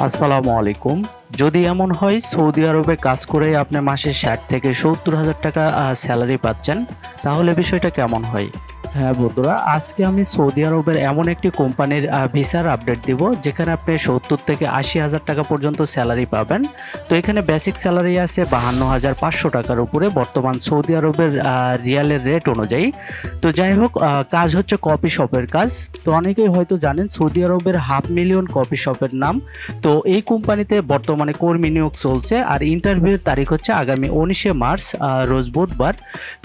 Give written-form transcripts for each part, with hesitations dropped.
আসসালামু আলাইকুম। যদি এমন হয় সৌদি আরবে কাজ করে আপনি মাসে ৬০ থেকে ৭০,০০০ টাকা স্যালারি পাচ্ছেন, তাহলে বিষয়টা কেমন হয়? হ্যাঁ বন্ধুরা, আজকে আমি সৌদি আরবের এমন একটি কোম্পানির ভিসার আপডেট দিব যেখানে আপনি ৭০ থেকে ৮০,০০০ টাকা পর্যন্ত স্যালারি পাবেন। তো এখানে বেসিক স্যালারি আছে ৫২,৫০০ টাকার উপরে বর্তমান সৌদি আরবের রিয়ালের রেট অনুযায়ী। তো যাই হোক, কাজ হচ্ছে কফি শপের কাজ। তো অনেকেই হয়তো জানেন সৌদি আরবের 500,000 কফি শপের নাম। তো এই কোম্পানিতে বর্তমানে কর্মী নিয়োগ চলছে আর ইন্টারভিউর তারিখ হচ্ছে আগামী 19শে মার্চ, রোজ বুধবার।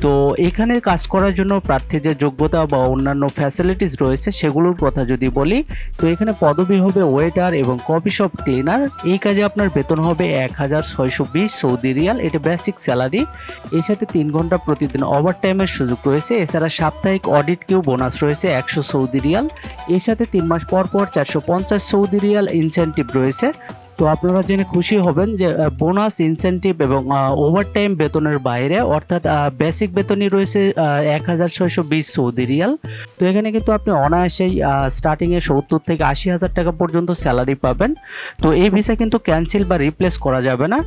তো এখানে কাজ করার জন্য প্রার্থীদের যোগ্যতা বা অন্যান্য ফ্যাসিলিটিস রয়েছে সেগুলোর কথা যদি বলি, তো এখানে পদবি হবে ওয়েটার এবং কফি শপ ক্লিনার। এই কাজে আপনার বেতন হবে 1,620 সৌদি রিয়াল, এটা বেসিক স্যালারি। এর সাথে 3 ঘন্টা প্রতিদিন ওভারটাইমের সুযোগ রয়েছে। এছাড়া সাপ্তাহিক অডিট কিউ বোনাস রয়েছে 100 সৌদি রিয়াল। এর সাথে 3 মাস পর পর 450 সৌদি রিয়াল ইনসেন্টিভ রয়েছে। তো আপনারা জেনে খুশি হবেন যে বোনাস, ইনসেন্টিভ এবং ওভারটাইম বেতনের বাইরে অর্থাৎ বেসিক বেতনই রয়েছে 1,620 সৌদি রিয়াল। তো এখানে কিন্তু আপনি অনায়াসেই স্টার্টিংয়ে ৭০ থেকে ৮০,০০০ টাকা পর্যন্ত স্যালারি পাবেন। তো এই ভিসা কিন্তু ক্যান্সেল বা রিপ্লেস করা যাবে না।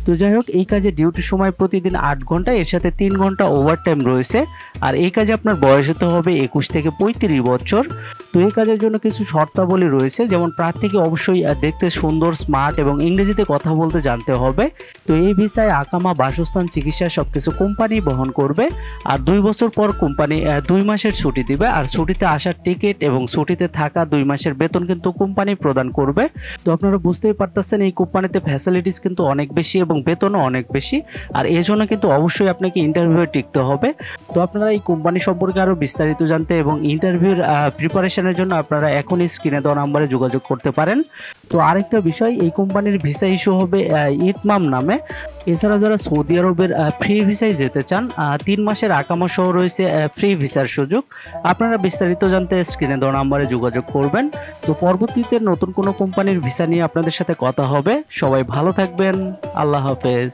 তো যাই হোক, এই কাজে ডিউটি সময় প্রতিদিন 8 ঘন্টা, এর সাথে 3 ঘন্টা ওভারটাইম রয়েছে। আর এই কাজে আপনার বয়স হতে হবে 21 থেকে 35 বছর। তো এই কাজের জন্য কিছু শর্তাবলী রয়েছে, যেমন প্রার্থীকে অবশ্যই দেখতে সুন্দর, স্মার্ট এবং ইংরেজিতে কথা বলতে জানতে হবে। তো এই ভিসায় আকামা, বাসস্থান, চিকিৎসা সবকিছু কোম্পানি বহন করবে। আর 2 বছর পর কোম্পানি 2 মাসের ছুটি দিবে। আর ছুটিতে আসার টিকিট এবং ছুটিতে থাকা 2 মাসের বেতন কিন্তু কোম্পানি প্রদান করবে। তো আপনারা বুঝতেই পারতেছেন এই কোম্পানিতে ফ্যাসিলিটিস কিন্তু অনেক বেশি এবং বেতনও অনেক বেশি। আর এই জন্য কিন্তু অবশ্যই আপনাকে ইন্টারভিউয়ে টিকতে হবে। তো আপনারা এই কোম্পানি সম্পর্কে আরও বিস্তারিত জানতে এবং ইন্টারভিউর প্রিপারেশনের জন্য আপনারা এখনই স্ক্রিনে দেওয়া নাম্বারে যোগাযোগ করতে পারেন। তো আরেকটা বিষয়, এই কোম্পানির ভিসা ইস্যু হবে ইতমাম নামে। এছাড়া যারা সৌদি আরবের ফ্রি ভিসায় যেতে চান, 3 মাসের আকামা সহ রয়েছে ফ্রি ভিসার সুযোগ। আপনারা বিস্তারিত জানতে স্ক্রিনে দেওয়া নাম্বারে যোগাযোগ করবেন। তো পরবর্তীতে নতুন কোনো কোম্পানির ভিসা নিয়ে আপনাদের সাথে কথা হবে। সবাই ভালো থাকবেন। আল্লাহ হাফেজ।